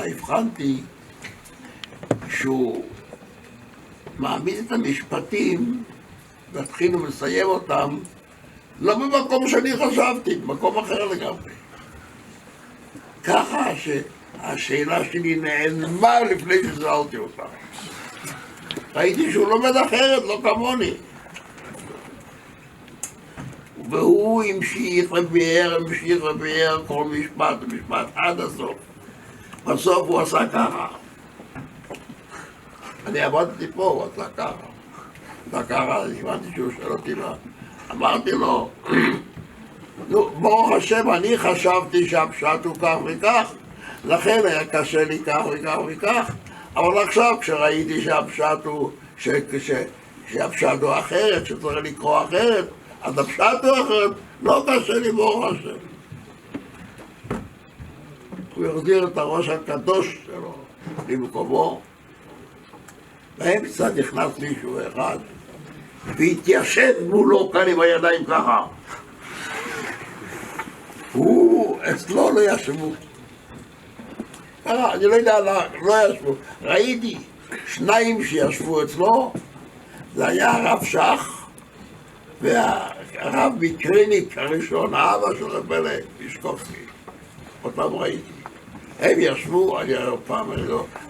הבחנתי שהוא מעמיד את המשפטים, מתחיל ומסיים אותם, לא במקום שאני חשבתי, במקום אחר לגמרי. ככה שהשאלה שלי נעלמה לפני ששאלתי אותה. ראיתי שהוא לומד אחרת, לא כמוני. והוא המשיך וביאר כל משפט ומשפט עד הסוף. בסוף הוא עשה ככה. אני עבדתי פה, הוא עשה ככה. עשה ככה, הבנתי שהוא שואל אותי מה. אמרתי לו, נו, ברוך השם, אני חשבתי שהפשט הוא כך וכך, לכן היה קשה לי כך וכך וכך, אבל עכשיו כשראיתי שהפשט הוא, שהפשט הוא אחרת, שצריך לקרוא אחרת, אז הפשט הוא אחרת, לא קשה לי ברוך השם. הוא יחזיר את הראש הקדוש שלו למקומו, באמצע נכנס מישהו אחד, והתיישב מולו כאן עם הידיים ככה. אצלו לא ישבו. ככה, אני לא יודע, לא ישבו. ראיתי שניים שישבו אצלו, זה היה הרב שח והרב מקריניק הראשון, האבא של רבלה מישקובסקי. אותם ראיתי. הם ישבו,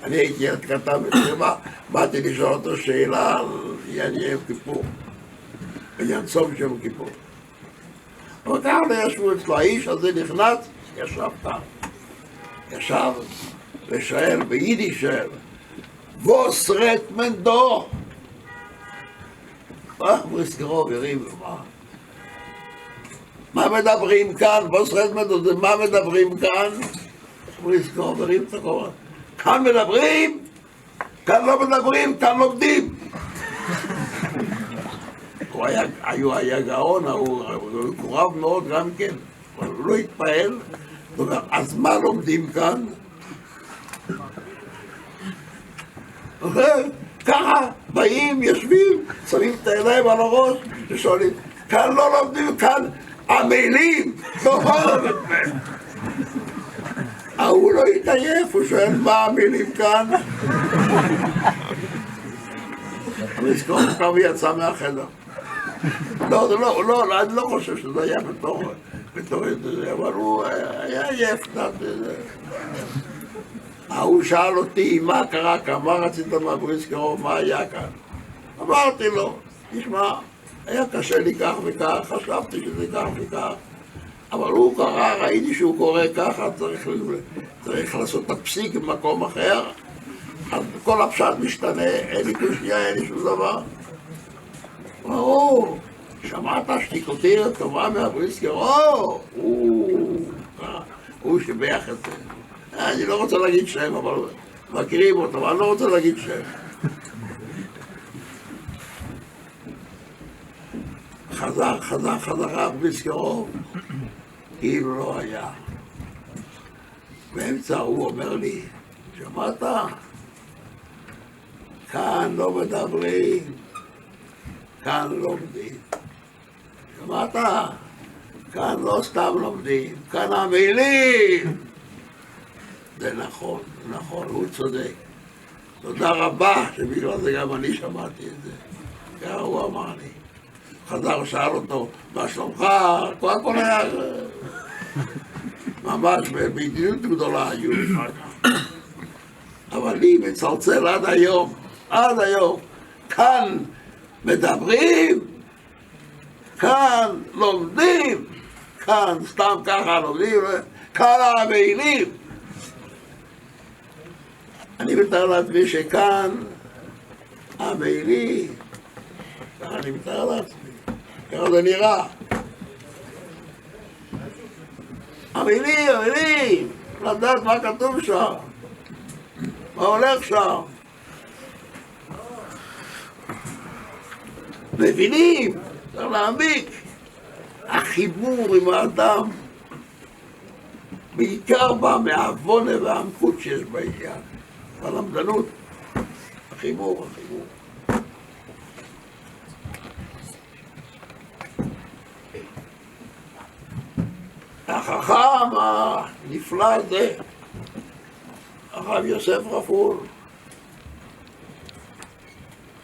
אני הייתי ילד קטן בצבא, באתי לשאול אותו שאלה על עניין יום כיפור, עניין צום יום כיפור. אבל ככה לא ישבו אצלו, האיש הזה נכנס, ישב כאן. ישב ושואל, ביידיש שואל, ווס רט מן דו? בריסקרוב ירים, מה מדברים כאן? ווס רט מן דו, מה מדברים כאן? בריסקרוב ירים את הקורא. כאן מדברים, כאן לא מדברים, כאן לומדים. הוא היה גאון, הוא קורב מאוד גם כן, אבל הוא לא התפעל. אז מה לומדים כאן? ככה באים, יושבים, שמים את הידיים על הראש ושואלים, כאן לא לומדים, כאן המילים. הוא לא התעייף, הוא שואל מה המילים כאן? המזכור כבר יצא מהחדר. לא, אני לא חושב שזה היה בתור זה, אבל הוא היה עייף קצת. הוא שאל אותי מה קרה כאן, מה רצית מהבריסקרוב, מה היה כאן? אמרתי לו, תשמע, היה קשה לי כך וכך, חשבתי שזה כך וכך, אבל הוא קרא, ראיתי שהוא קורא ככה, צריך לעשות את הפסיק במקום אחר, אז כל הפשט משתנה, אין לי קושיה, אין לי שום דבר. ברור, שמעת שתיקותי טובה מהבריסקרוב? הוא שיבח את זה. אני לא רוצה להגיד שם, אבל מכירים אותו, אבל אני לא רוצה להגיד שם. חזרה בריסקרוב, כאילו לא היה. באמצע הוא אומר לי, שמעת? כאן לא מדברים, כאן לומדים. שמעת? כאן לא סתם לומדים, כאן המילים. זה נכון, נכון, הוא צודק. תודה רבה שבגלל זה גם אני שמעתי את זה. ככה הוא אמר לי. חזר ושאל אותו, מה שלומך? הכל היה ממש בידידות גדולה היו אחר כך. אבל לי מצלצל עד היום, כאן מדברים, כאן לומדים, כאן סתם ככה לומדים, כאן המילים. אני מתאר לעצמי שכאן המילים, ככה אני מתאר לעצמי, ככה זה נראה. המילים, לדעת מה כתוב שם, מה הולך שם. מבינים, צריך להעמיק. החיבור עם האדם בעיקר בא מהעוונה והעמקות שיש בעניין. הלמדנות, החיבור. החכם הנפלא הזה הרב יוסף רפול.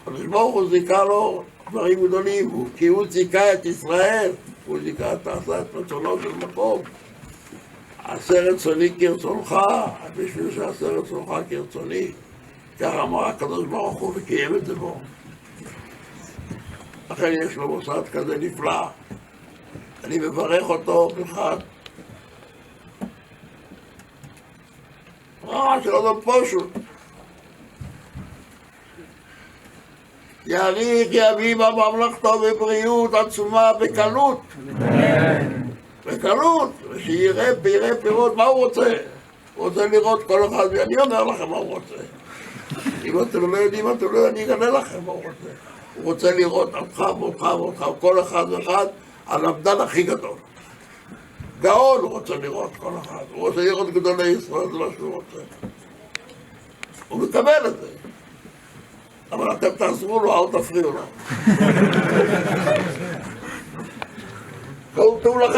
הקדוש ברוך הוא זיכה לו דברים גדולים, כי הוא זיכה את ישראל, הוא זיכה את רצונו של מקום. עשה רצוני כרצונך, בשביל שעשה רצונך כרצוני. כך אמר הקדוש ברוך הוא וקיים את זה בו. לכן יש לו מוסד כזה נפלא. אני מברך אותו בכלל. שלא לא פשוט. יאריך ימים בממלכתו בבריאות עצומה בקלות. בקלות, ושיראה פירות, מה הוא רוצה? הוא רוצה לראות כל אחד, אני אומר לכם מה הוא רוצה. אם אתם לא יודעים, אני אגלה לכם מה הוא רוצה. הוא רוצה לראות אותך ואותך ואותך, כל אחד ואחד, על המדן הכי גדול. גאון הוא רוצה לראות כל אחד, הוא רוצה לראות גדולי ישראל, זה מה שהוא רוצה. הוא מקבל את זה. אבל אתם תעזרו לו, אל תפריעו לו. קודם לכם